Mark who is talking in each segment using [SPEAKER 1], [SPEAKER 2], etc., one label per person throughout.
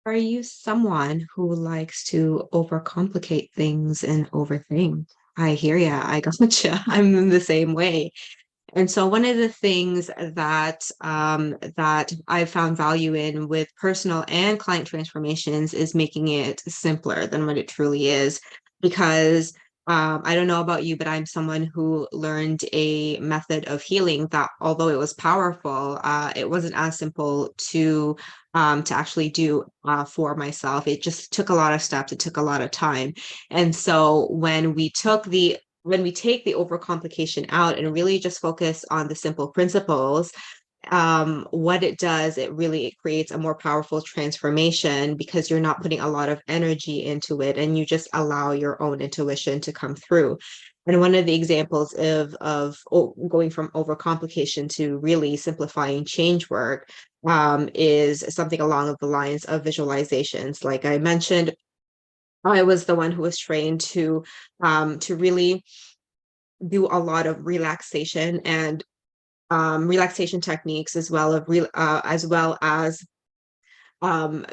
[SPEAKER 1] Are you someone who likes to overcomplicate things and overthink? I hear ya. I gotcha. I'm the same way. And so one of the things that I found value in with personal and client transformations is making it simpler than what it truly is. Because I don't know about you, but I'm someone who learned a method of healing that, although it was powerful, it wasn't as simple to actually do for myself. It just took a lot of steps. It took a lot of time. And so when we take the overcomplication out and really just focus on the simple principles, what it does, it creates a more powerful transformation because you're not putting a lot of energy into it and you just allow your own intuition to come through. And one of the examples of going from overcomplication to really simplifying change work is something along the lines of visualizations. Like I mentioned, I was the one who was trained to really do a lot of relaxation and relaxation techniques as well as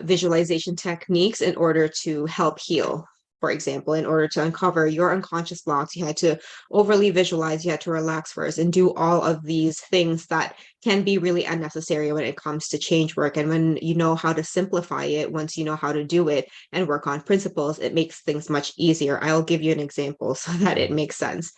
[SPEAKER 1] visualization techniques in order to help heal. For example, in order to uncover your unconscious blocks, you had to overly visualize, you had to relax first and do all of these things that can be really unnecessary when it comes to change work. And when you know how to simplify it, once you know how to do it and work on principles, it makes things much easier. I'll give you an example so that it makes sense.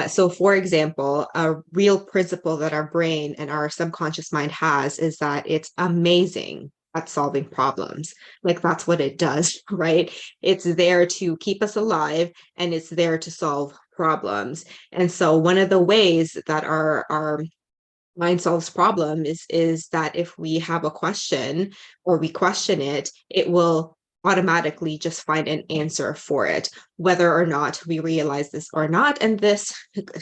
[SPEAKER 1] So, for example, a real principle that our brain and our subconscious mind has is that it's amazing at solving problems. Like that's what it does, right? It's there to keep us alive and it's there to solve problems. And so one of the ways that our mind solves problem is that if we have a question or we question it, it will automatically just find an answer for it, whether or not we realize this or not. And this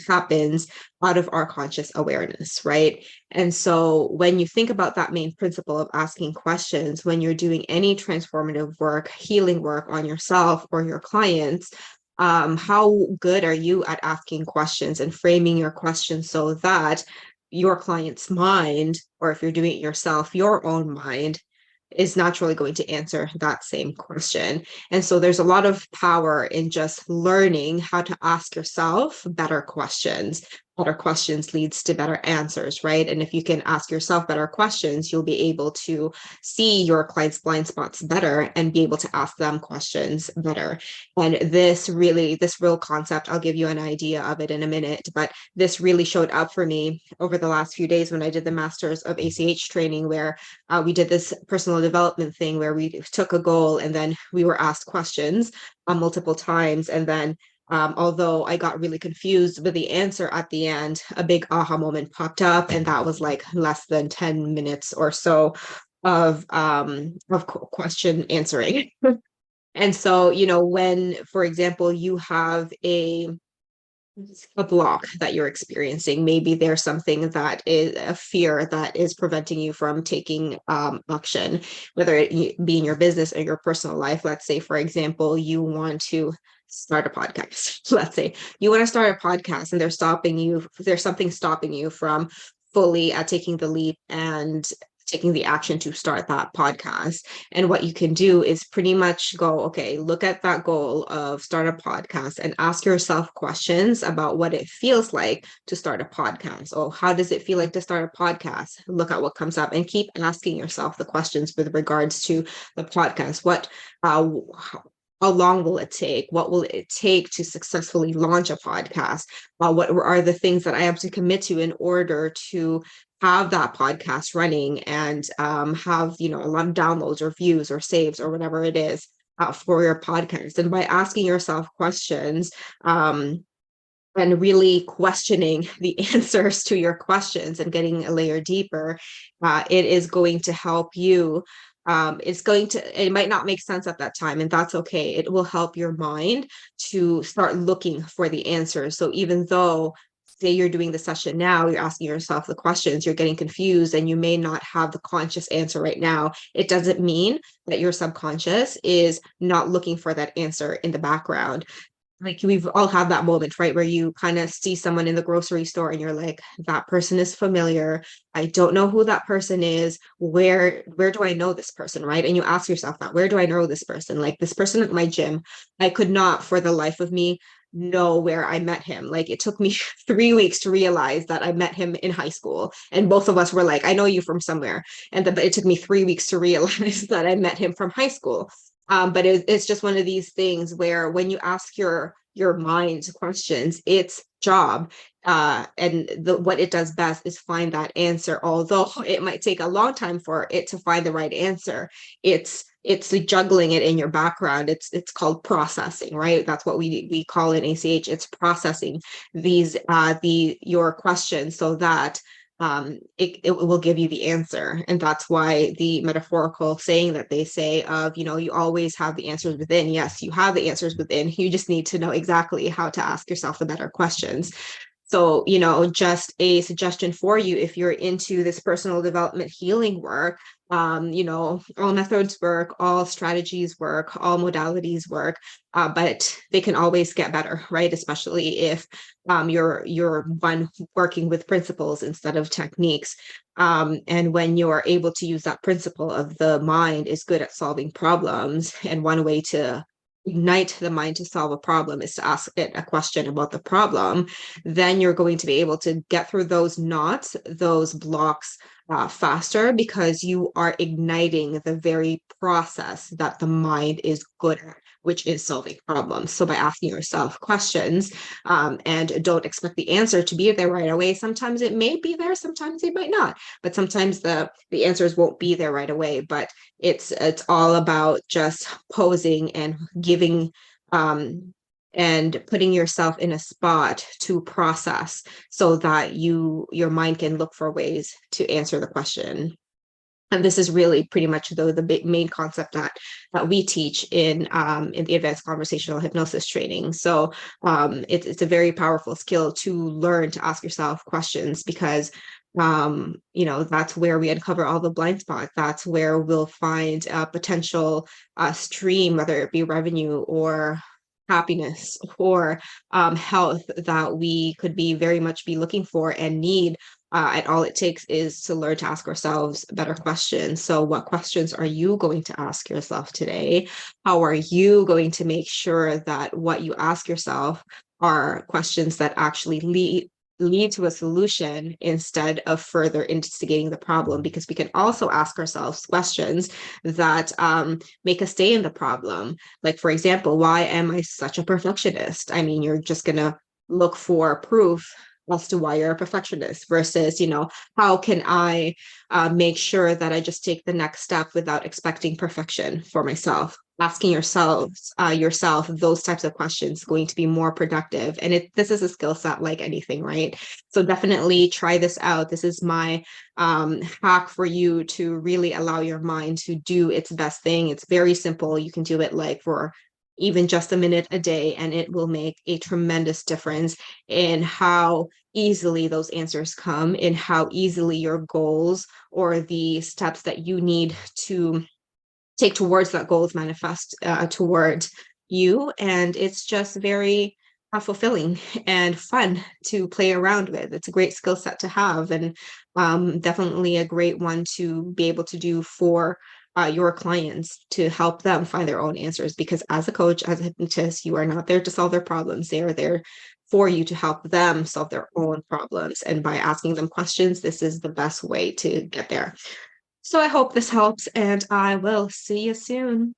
[SPEAKER 1] happens out of our conscious awareness, right? And so when you think about that main principle of asking questions, when you're doing any transformative work, healing work on yourself or your clients, how good are you at asking questions and framing your questions so that your client's mind, or if you're doing it yourself, your own mind is naturally going to answer that same question. And so there's a lot of power in just learning how to ask yourself better questions. Better questions leads to better answers, right? And if you can ask yourself better questions, you'll be able to see your client's blind spots better and be able to ask them questions better. And this real concept, I'll give you an idea of it in a minute, but this really showed up for me over the last few days when I did the Masters of ACH training, where we did this personal development thing where we took a goal and then we were asked questions multiple times. And then although I got really confused with the answer at the end, a big aha moment popped up, and that was like less than 10 minutes or so of question answering. And so, when, for example, you have a block that you're experiencing, maybe there's something that is a fear that is preventing you from taking action, whether it be in your business or your personal life. Let's say, for example, you want to start a podcast. Let's say you want to start a podcast and there's something stopping you from fully taking the leap and taking the action to start that podcast. And what you can do is pretty much go, okay, look at that goal of start a podcast and ask yourself questions about what it feels like to start a podcast. Or how does it feel like to start a podcast? Look at what comes up and keep asking yourself the questions with regards to the podcast. How long will it take? What will it take to successfully launch a podcast? What are the things that I have to commit to in order to have that podcast running and have a lot of downloads or views or saves or whatever it is for your podcast? And by asking yourself questions and really questioning the answers to your questions and getting a layer deeper, it is going to help you. It might not make sense at that time, and that's okay. It will help your mind to start looking for the answers. So even though, say you're doing the session now, you're asking yourself the questions, you're getting confused, and you may not have the conscious answer right now, it doesn't mean that your subconscious is not looking for that answer in the background. like we've all had that moment, right? Where you kind of see someone in the grocery store and you're like, that person is familiar. I don't know who that person is. Where do I know this person, right? And you ask yourself that, where do I know this person? Like this person at my gym, I could not for the life of me know where I met him. Like it took me 3 weeks to realize that I met him in high school. And both of us were like, I know you from somewhere. But it took me 3 weeks to realize that I met him from high school. But it's just one of these things where when you ask your mind questions, its job and what it does best is find that answer. Although it might take a long time for it to find the right answer, it's the juggling it in your background. It's called processing, right? That's what we call in ACH. It's processing these your questions so that it will give you the answer. And that's why the metaphorical saying that they say of, you always have the answers within. Yes, you have the answers within. You just need to know exactly how to ask yourself the better questions. So, just a suggestion for you if you're into this personal development healing work, all methods work, all strategies work, all modalities work, but they can always get better, right? Especially if you're one working with principles instead of techniques. And when you're able to use that principle of the mind is good at solving problems, and one way to ignite the mind to solve a problem is to ask it a question about the problem, then you're going to be able to get through those knots, those blocks faster because you are igniting the very process that the mind is good at, which is solving problems. So by asking yourself questions and don't expect the answer to be there right away. Sometimes it may be there, sometimes it might not, but sometimes the answers won't be there right away. But it's all about just posing and giving and putting yourself in a spot to process so that your mind can look for ways to answer the question. And this is really pretty much the main concept that we teach in the advanced conversational hypnosis training. So it's a very powerful skill to learn to ask yourself questions because that's where we uncover all the blind spots. That's where we'll find a potential stream, whether it be revenue or happiness or health that we could be very much be looking for and need. And all it takes is to learn to ask ourselves better questions. So what questions are you going to ask yourself today? How are you going to make sure that what you ask yourself are questions that actually lead to a solution instead of further instigating the problem? Because we can also ask ourselves questions that make us stay in the problem. Like, for example, why am I such a perfectionist? I mean, you're just going to look for proof as to why you're a perfectionist versus, how can I make sure that I just take the next step without expecting perfection for myself? Asking yourself those types of questions is going to be more productive. And this is a skill set like anything, right? So definitely try this out. This is my hack for you to really allow your mind to do its best thing. It's very simple. You can do it like for even just a minute a day, and it will make a tremendous difference in how easily those answers come, in how easily your goals or the steps that you need to take towards that goals manifest towards you. And it's just very fulfilling and fun to play around with. It's a great skill set to have, and definitely a great one to be able to do for your clients to help them find their own answers. Because as a coach, as a hypnotist, you are not there to solve their problems. They are there for you to help them solve their own problems. And by asking them questions, this is the best way to get there. So I hope this helps, and I will see you soon.